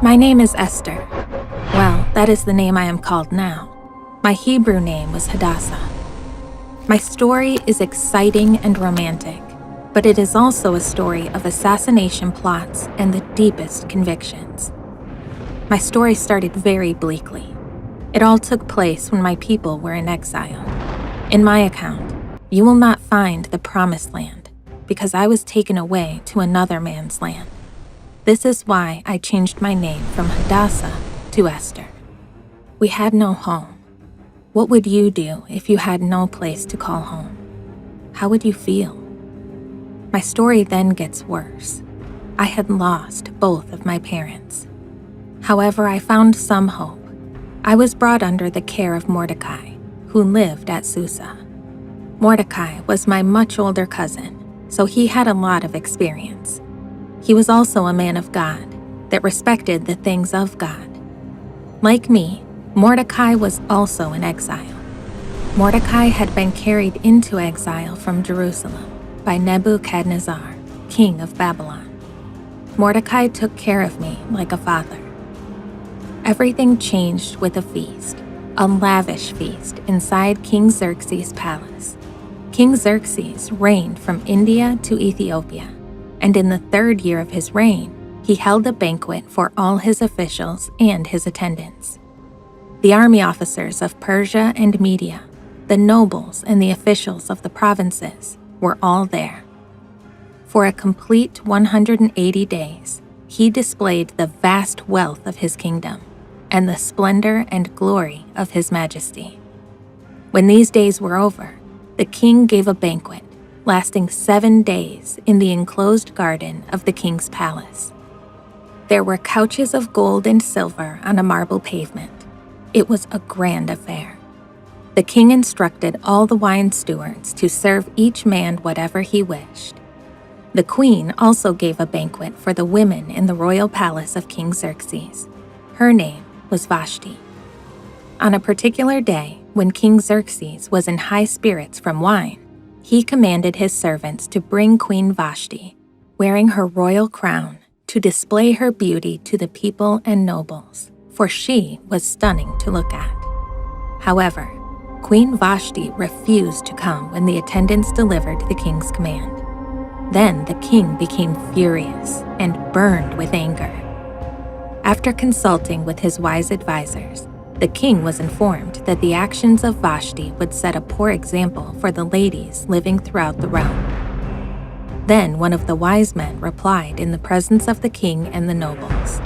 My name is Esther. Well, that is the name I am called now. My Hebrew name was Hadassah. My story is exciting and romantic, but it is also a story of assassination plots and the deepest convictions. My story started very bleakly. It all took place when my people were in exile. In my account, you will not find the promised land, because I was taken away to another man's land. This is why I changed my name from Hadassah to Esther. We had no home. What would you do if you had no place to call home? How would you feel? My story then gets worse. I had lost both of my parents. However, I found some hope. I was brought under the care of Mordecai, who lived at Susa. Mordecai was my much older cousin, so he had a lot of experience. He was also a man of God that respected the things of God. Like me, Mordecai was also in exile. Mordecai had been carried into exile from Jerusalem by Nebuchadnezzar, king of Babylon. Mordecai took care of me like a father. Everything changed with a feast, a lavish feast inside King Xerxes' palace. King Xerxes reigned from India to Ethiopia, and in the 3rd year of his reign, he held a banquet for all his officials and his attendants. The army officers of Persia and Media, the nobles and the officials of the provinces were all there. For a complete 180 days, he displayed the vast wealth of his kingdom and the splendor and glory of his majesty. When these days were over, the king gave a banquet lasting 7 days in the enclosed garden of the king's palace. There were couches of gold and silver on a marble pavement. It was a grand affair. The king instructed all the wine stewards to serve each man whatever he wished. The queen also gave a banquet for the women in the royal palace of King Xerxes. Her name was Vashti. On a particular day, when King Xerxes was in high spirits from wine, he commanded his servants to bring Queen Vashti, wearing her royal crown, to display her beauty to the people and nobles, for she was stunning to look at. However, Queen Vashti refused to come when the attendants delivered the king's command. Then the king became furious and burned with anger. After consulting with his wise advisors, the king was informed that the actions of Vashti would set a poor example for the ladies living throughout the realm. Then one of the wise men replied in the presence of the king and the nobles,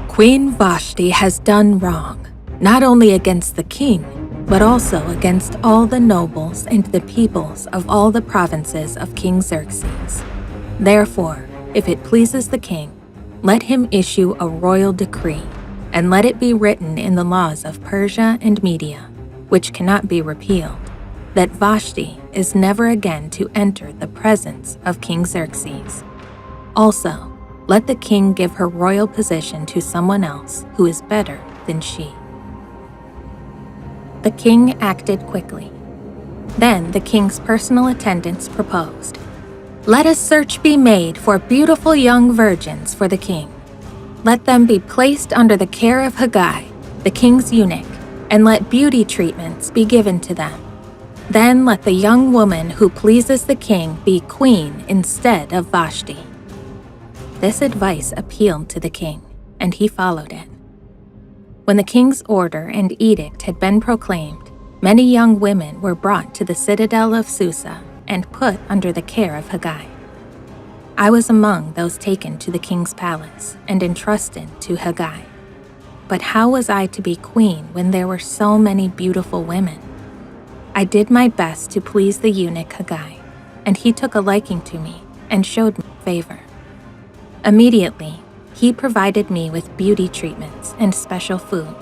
"Queen Vashti has done wrong, not only against the king, but also against all the nobles and the peoples of all the provinces of King Xerxes. Therefore, if it pleases the king, let him issue a royal decree, and let it be written in the laws of Persia and Media, which cannot be repealed, that Vashti is never again to enter the presence of King Xerxes. Also, let the king give her royal position to someone else who is better than she." The king acted quickly. Then the king's personal attendants proposed, "Let a search be made for beautiful young virgins for the king. Let them be placed under the care of Haggai, the king's eunuch, and let beauty treatments be given to them. Then let the young woman who pleases the king be queen instead of Vashti." This advice appealed to the king, and he followed it. When the king's order and edict had been proclaimed, many young women were brought to the citadel of Susa and put under the care of Haggai. I was among those taken to the king's palace and entrusted to Haggai. But how was I to be queen when there were so many beautiful women? I did my best to please the eunuch Haggai, and he took a liking to me and showed me favor. Immediately, he provided me with beauty treatments and special food.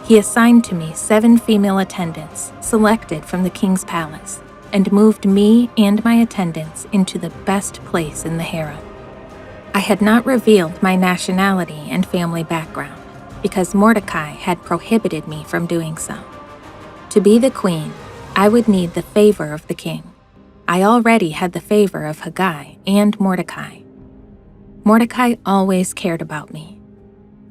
He assigned to me 7 female attendants selected from the king's palace, and moved me and my attendants into the best place in the harem. I had not revealed my nationality and family background, because Mordecai had prohibited me from doing so. To be the queen, I would need the favor of the king. I already had the favor of Haggai and Mordecai. Mordecai always cared about me.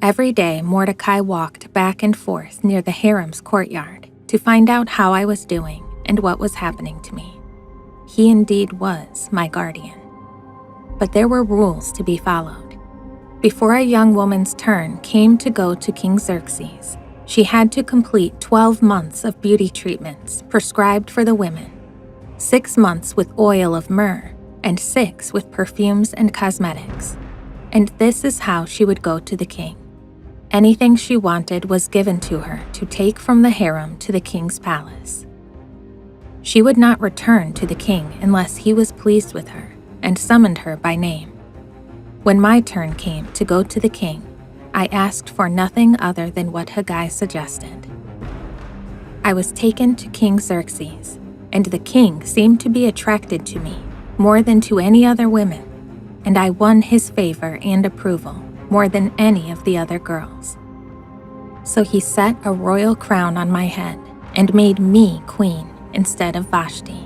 Every day, Mordecai walked back and forth near the harem's courtyard to find out how I was doing and what was happening to me. He indeed was my guardian. But there were rules to be followed. Before a young woman's turn came to go to King Xerxes, she had to complete 12 months of beauty treatments prescribed for the women, 6 months with oil of myrrh, and 6 with perfumes and cosmetics. And this is how she would go to the king. Anything she wanted was given to her to take from the harem to the king's palace. She would not return to the king unless he was pleased with her and summoned her by name. When my turn came to go to the king, I asked for nothing other than what Haggai suggested. I was taken to King Xerxes, and the king seemed to be attracted to me more than to any other women, and I won his favor and approval more than any of the other girls. So he set a royal crown on my head and made me queen instead of Vashti.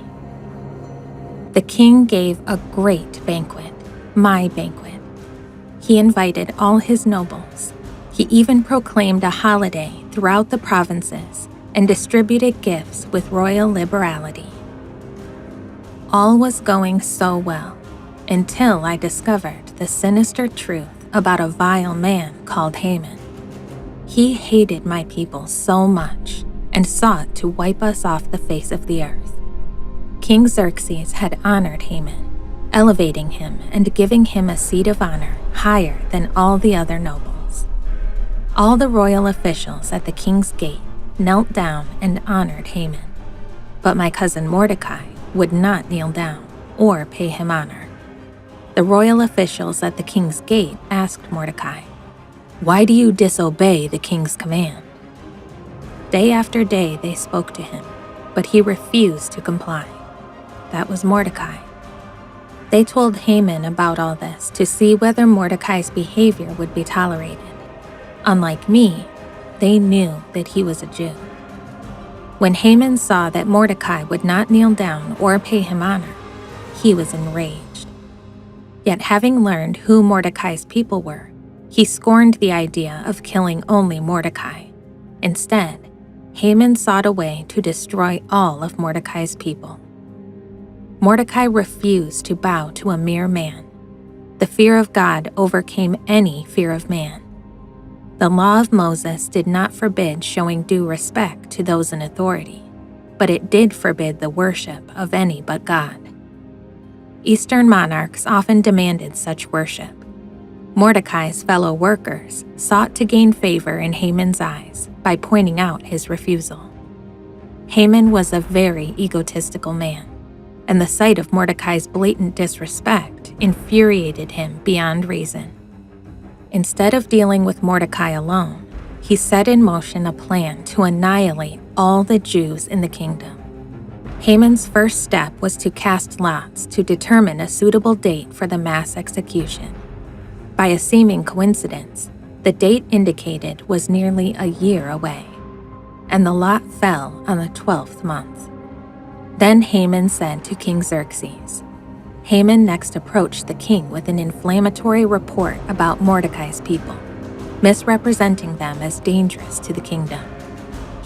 The king gave a great banquet, my banquet. He invited all his nobles. He even proclaimed a holiday throughout the provinces and distributed gifts with royal liberality. All was going so well until I discovered the sinister truth about a vile man called Haman. He hated my people so much and sought to wipe us off the face of the earth. King Xerxes had honored Haman, elevating him and giving him a seat of honor higher than all the other nobles. All the royal officials at the king's gate knelt down and honored Haman, but my cousin Mordecai would not kneel down or pay him honor. The royal officials at the king's gate asked Mordecai, "Why do you disobey the king's command?" Day after day they spoke to him, but he refused to comply. That was Mordecai. They told Haman about all this to see whether Mordecai's behavior would be tolerated. Unlike me, they knew that he was a Jew. When Haman saw that Mordecai would not kneel down or pay him honor, he was enraged. Yet having learned who Mordecai's people were, he scorned the idea of killing only Mordecai. Instead, Haman sought a way to destroy all of Mordecai's people. Mordecai refused to bow to a mere man. The fear of God overcame any fear of man. The law of Moses did not forbid showing due respect to those in authority, but it did forbid the worship of any but God. Eastern monarchs often demanded such worship. Mordecai's fellow workers sought to gain favor in Haman's eyes by pointing out his refusal. Haman was a very egotistical man, and the sight of Mordecai's blatant disrespect infuriated him beyond reason. Instead of dealing with Mordecai alone, he set in motion a plan to annihilate all the Jews in the kingdom. Haman's first step was to cast lots to determine a suitable date for the mass execution. By a seeming coincidence, the date indicated was nearly a year away, and the lot fell on the 12th month. Then Haman said to King Xerxes. Haman next approached the king with an inflammatory report about Mordecai's people, misrepresenting them as dangerous to the kingdom.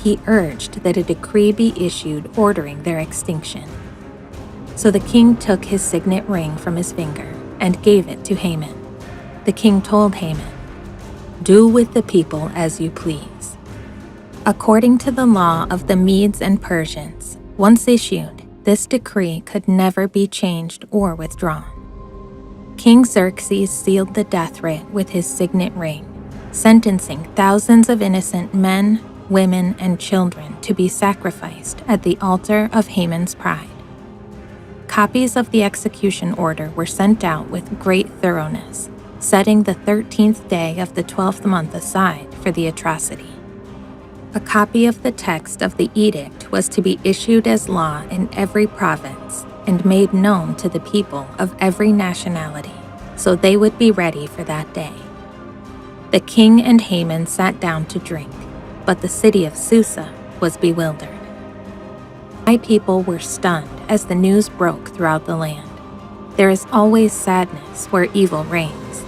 He urged that a decree be issued ordering their extinction. So the king took his signet ring from his finger and gave it to Haman. The king told Haman, "Do with the people as you please." According to the law of the Medes and Persians, once issued, this decree could never be changed or withdrawn. King Xerxes sealed the death writ with his signet ring, sentencing thousands of innocent men, women, and children to be sacrificed at the altar of Haman's pride. Copies of the execution order were sent out with great thoroughness, setting the 13th day of the 12th month aside for the atrocity. A copy of the text of the edict was to be issued as law in every province and made known to the people of every nationality, so they would be ready for that day. The king and Haman sat down to drink, but the city of Susa was bewildered. My people were stunned as the news broke throughout the land. There is always sadness where evil reigns.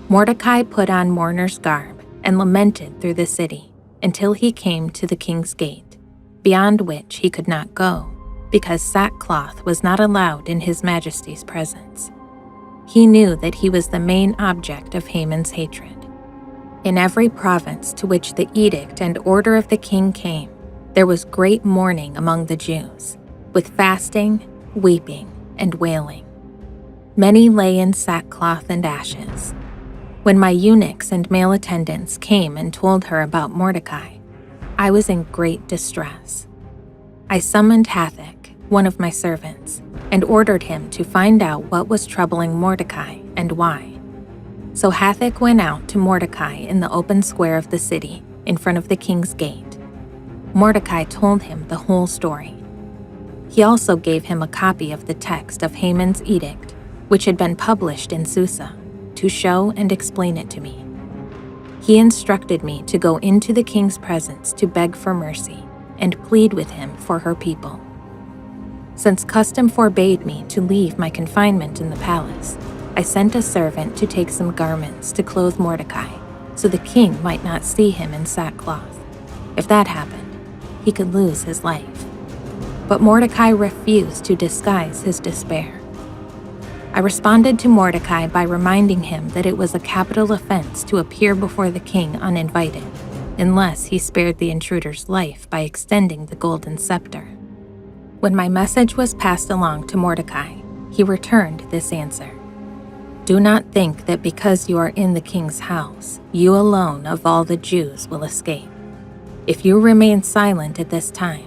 Mordecai put on mourner's garb and lamented through the city until he came to the king's gate, beyond which he could not go, because sackcloth was not allowed in his majesty's presence. He knew that he was the main object of Haman's hatred. In every province to which the edict and order of the king came, there was great mourning among the Jews, with fasting, weeping, and wailing. Many lay in sackcloth and ashes. When my eunuchs and male attendants came and told her about Mordecai, I was in great distress. I summoned Hathach, one of my servants, and ordered him to find out what was troubling Mordecai and why. So Hathach went out to Mordecai in the open square of the city, in front of the king's gate. Mordecai told him the whole story. He also gave him a copy of the text of Haman's edict, which had been published in Susa, to show and explain it to me. He instructed me to go into the king's presence to beg for mercy and plead with him for her people. Since custom forbade me to leave my confinement in the palace, I sent a servant to take some garments to clothe Mordecai, so the king might not see him in sackcloth. If that happened, he could lose his life. But Mordecai refused to disguise his despair. I responded to Mordecai by reminding him that it was a capital offense to appear before the king uninvited, unless he spared the intruder's life by extending the golden scepter. When my message was passed along to Mordecai, he returned this answer. Do not think that because you are in the king's house, you alone of all the Jews will escape. If you remain silent at this time,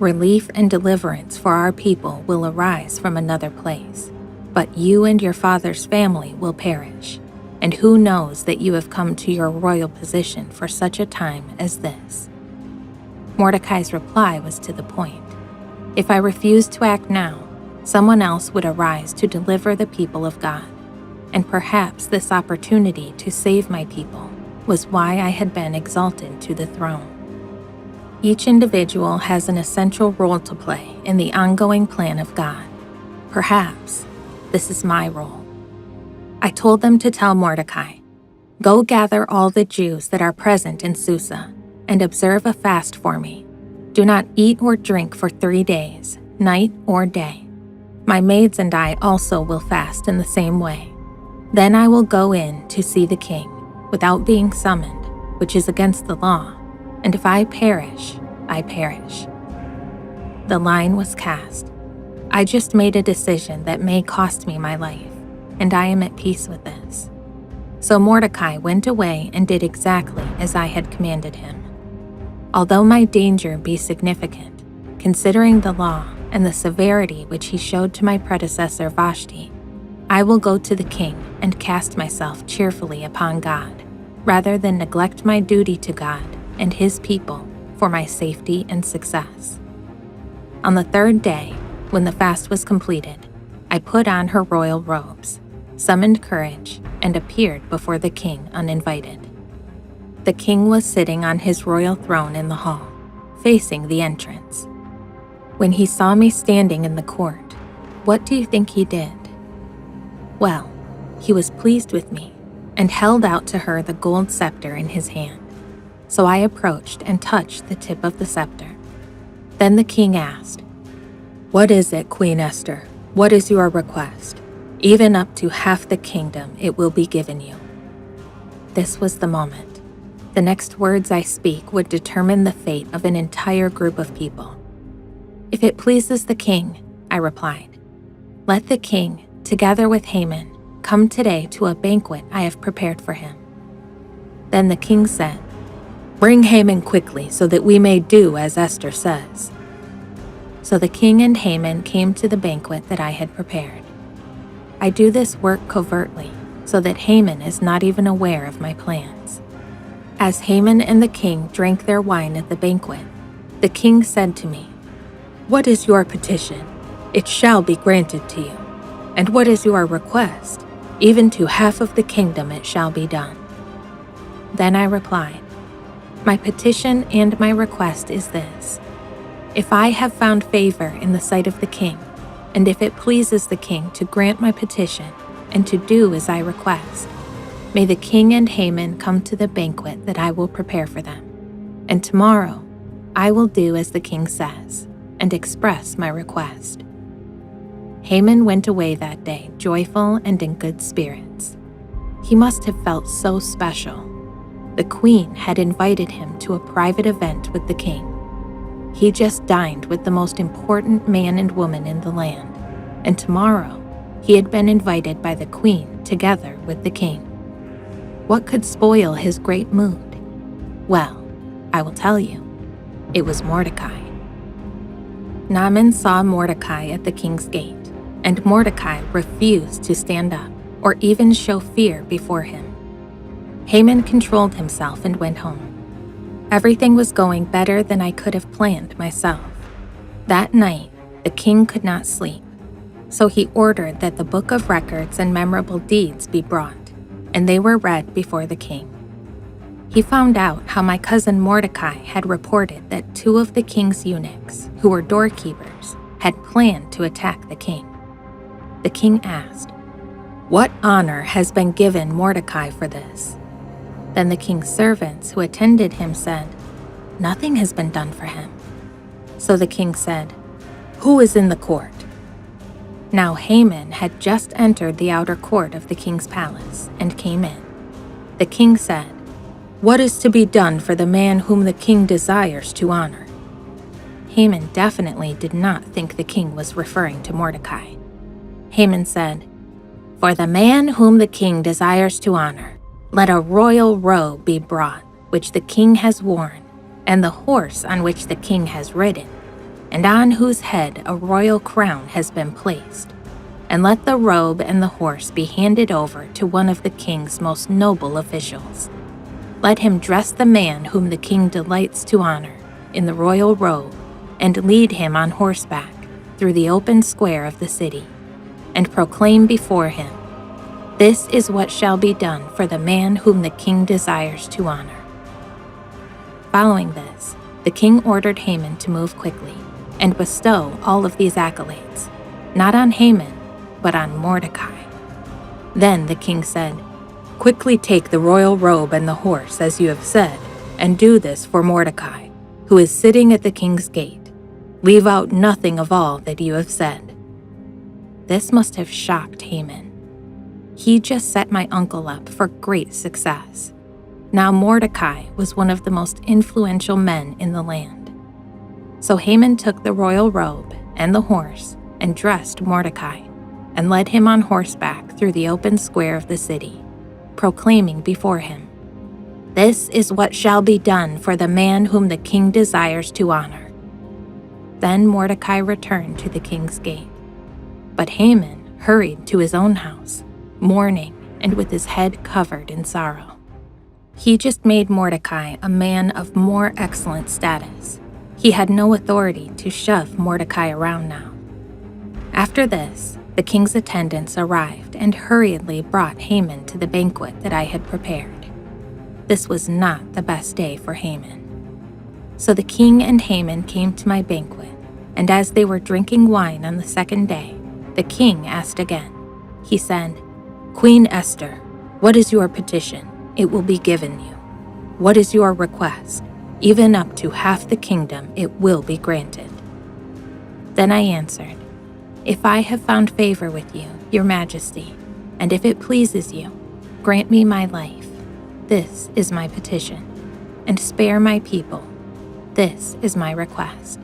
relief and deliverance for our people will arise from another place, but you and your father's family will perish. And who knows that you have come to your royal position for such a time as this? Mordecai's reply was to the point. If I refused to act now, someone else would arise to deliver the people of God. And perhaps this opportunity to save my people was why I had been exalted to the throne. Each individual has an essential role to play in the ongoing plan of God. Perhaps this is my role. I told them to tell Mordecai, "Go gather all the Jews that are present in Susa and observe a fast for me. Do not eat or drink for 3 days, night or day. My maids and I also will fast in the same way. Then I will go in to see the king without being summoned, which is against the law, and if I perish, I perish." The line was cast. I just made a decision that may cost me my life, and I am at peace with this. So Mordecai went away and did exactly as I had commanded him. Although my danger be significant, considering the law and the severity which he showed to my predecessor Vashti, I will go to the king and cast myself cheerfully upon God, rather than neglect my duty to God and his people for my safety and success. On the 3rd day, when the fast was completed, I put on her royal robes, summoned courage, and appeared before the king uninvited. The king was sitting on his royal throne in the hall, facing the entrance. When he saw me standing in the court, what do you think he did? Well, he was pleased with me and held out to her the gold scepter in his hand. So I approached and touched the tip of the scepter. Then the king asked, "What is it, Queen Esther? What is your request? Even up to half the kingdom it will be given you." This was the moment. The next words I speak would determine the fate of an entire group of people. "If it pleases the king," I replied, "let the king, together with Haman, come today to a banquet I have prepared for him." Then the king said, "Bring Haman quickly so that we may do as Esther says." So the king and Haman came to the banquet that I had prepared. I do this work covertly so that Haman is not even aware of my plans. As Haman and the king drank their wine at the banquet, the king said to me, "What is your petition? It shall be granted to you. And what is your request? Even to half of the kingdom it shall be done." Then I replied, "My petition and my request is this. If I have found favor in the sight of the king, and if it pleases the king to grant my petition and to do as I request, May the king and Haman come to the banquet that I will prepare for them. And tomorrow I will do as the king says and express my request." Haman went away that day joyful and in good spirits. He must have felt so special. The queen had invited him to a private event with the king. He just dined with the most important man and woman in the land, and tomorrow he had been invited by the queen together with the king. What could spoil his great mood? Well, I will tell you. It was Mordecai. Naaman saw Mordecai at the king's gate, and Mordecai refused to stand up or even show fear before him. Haman controlled himself and went home. Everything was going better than I could have planned myself. That night, the king could not sleep, so he ordered that the book of records and memorable deeds be brought, and they were read before the king. He found out how my cousin Mordecai had reported that 2 of the king's eunuchs, who were doorkeepers, had planned to attack the king. The king asked, "What honor has been given Mordecai for this?" Then the king's servants who attended him said, "Nothing has been done for him." So the king said, "Who is in the court?" Now Haman had just entered the outer court of the king's palace and came in. The king said, "What is to be done for the man whom the king desires to honor?" Haman definitely did not think the king was referring to Mordecai. Haman said, "For the man whom the king desires to honor, let a royal robe be brought, which the king has worn, and the horse on which the king has ridden, and on whose head a royal crown has been placed. And let the robe and the horse be handed over to one of the king's most noble officials. Let him dress the man whom the king delights to honor in the royal robe, and lead him on horseback through the open square of the city, and proclaim before him, 'This is what shall be done for the man whom the king desires to honor.'" Following this, the king ordered Haman to move quickly and bestow all of these accolades, not on Haman, but on Mordecai. Then the king said, "Quickly take the royal robe and the horse, as you have said, and do this for Mordecai, who is sitting at the king's gate. Leave out nothing of all that you have said." This must have shocked Haman. He just set my uncle up for great success. Now Mordecai was one of the most influential men in the land. So Haman took the royal robe and the horse and dressed Mordecai, and led him on horseback through the open square of the city, proclaiming before him, "This is what shall be done for the man whom the king desires to honor." Then Mordecai returned to the king's gate. But Haman hurried to his own house, mourning and with his head covered in sorrow. He just made Mordecai a man of more excellent status. He had no authority to shove Mordecai around now. After this, the king's attendants arrived and hurriedly brought Haman to the banquet that I had prepared. This was not the best day for Haman. So the king and Haman came to my banquet, and as they were drinking wine on the second day, the king asked again. He said, "Queen Esther, what is your petition? It will be given you. What is your request? Even up to half the kingdom it will be granted." Then I answered, "If I have found favor with you, your majesty, and if it pleases you, grant me my life. This is my petition. And spare my people. This is my request.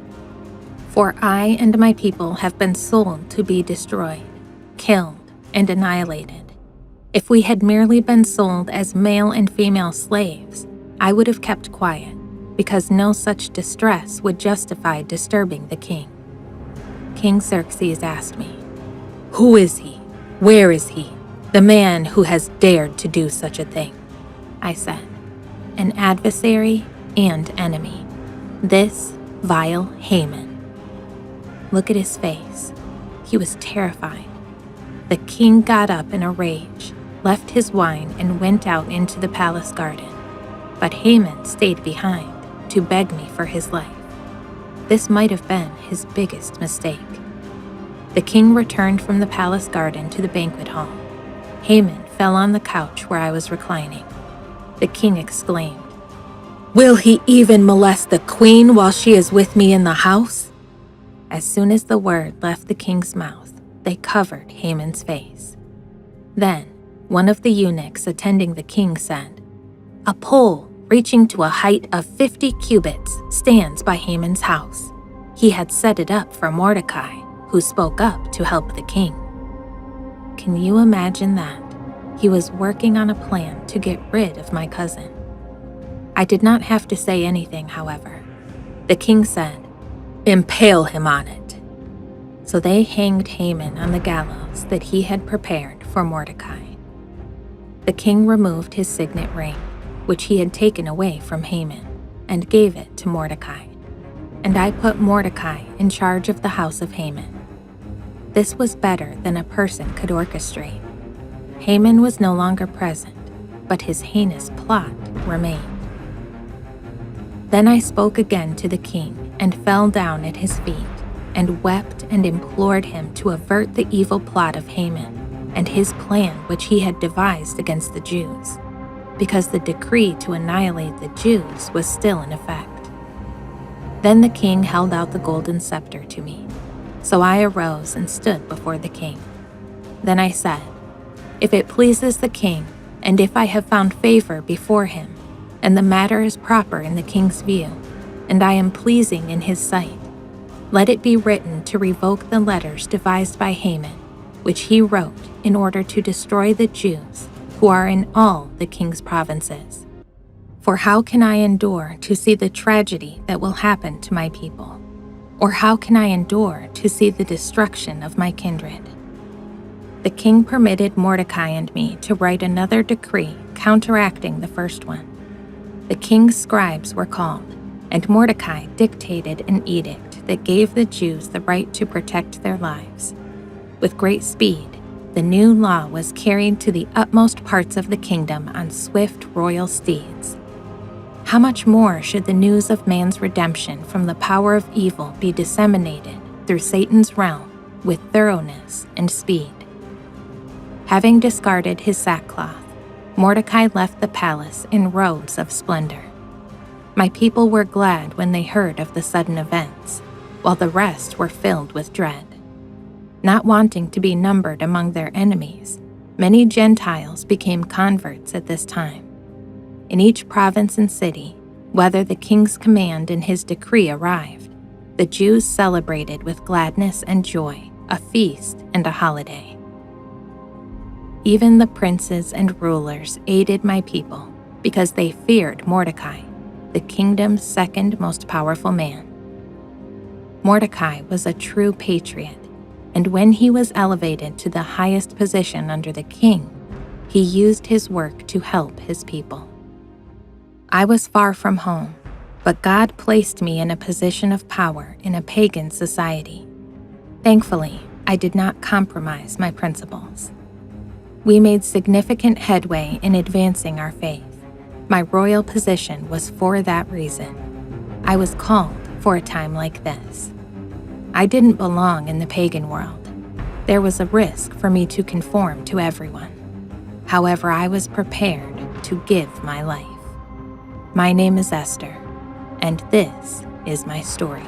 For I and my people have been sold to be destroyed, killed, and annihilated. If we had merely been sold as male and female slaves, I would have kept quiet, because no such distress would justify disturbing the king." King Xerxes asked me, "Who is he? Where is he? The man who has dared to do such a thing?" I said, "An adversary and enemy. This vile Haman." Look at his face. He was terrified. The king got up in a rage, left his wine, and went out into the palace garden. But Haman stayed behind to beg me for his life. This might have been his biggest mistake. The king returned from the palace garden to the banquet hall. Haman fell on the couch where I was reclining. The king exclaimed, "Will he even molest the queen while she is with me in the house?" As soon as the word left the king's mouth, they covered Haman's face. Then one of the eunuchs attending the king said, "A pole reaching to a height of 50 cubits stands by Haman's house. He had set it up for Mordecai, who spoke up to help the king." Can you imagine that? He was working on a plan to get rid of my cousin. I did not have to say anything, however. The king said, "Impale him on it." So they hanged Haman on the gallows that he had prepared for Mordecai. The king removed his signet ring, which he had taken away from Haman, and gave it to Mordecai. And I put Mordecai in charge of the house of Haman. This was better than a person could orchestrate. Haman was no longer present, but his heinous plot remained. Then I spoke again to the king and fell down at his feet and wept and implored him to avert the evil plot of Haman and his plan which he had devised against the Jews, because the decree to annihilate the Jews was still in effect. Then the king held out the golden scepter to me, so I arose and stood before the king. Then I said, "If it pleases the king, and if I have found favor before him, and the matter is proper in the king's view, and I am pleasing in his sight, let it be written to revoke the letters devised by Haman, which he wrote in order to destroy the Jews who are in all the king's provinces. For how can I endure to see the tragedy that will happen to my people? Or how can I endure to see the destruction of my kindred?" The king permitted Mordecai and me to write another decree counteracting the first one. The king's scribes were called, and Mordecai dictated an edict that gave the Jews the right to protect their lives. With great speed, the new law was carried to the utmost parts of the kingdom on swift royal steeds. How much more should the news of man's redemption from the power of evil be disseminated through Satan's realm with thoroughness and speed? Having discarded his sackcloth, Mordecai left the palace in robes of splendor. My people were glad when they heard of the sudden events, while the rest were filled with dread. Not wanting to be numbered among their enemies, many Gentiles became converts at this time. In each province and city, whether the king's command and his decree arrived, the Jews celebrated with gladness and joy a feast and a holiday. Even the princes and rulers aided my people because they feared Mordecai, the kingdom's second most powerful man. Mordecai was a true patriot, and when he was elevated to the highest position under the king, he used his work to help his people. I was far from home, but God placed me in a position of power in a pagan society. Thankfully, I did not compromise my principles. We made significant headway in advancing our faith. My royal position was for that reason. I was called for a time like this. I didn't belong in the pagan world. There was a risk for me to conform to everyone. However, I was prepared to give my life. My name is Esther, and this is my story.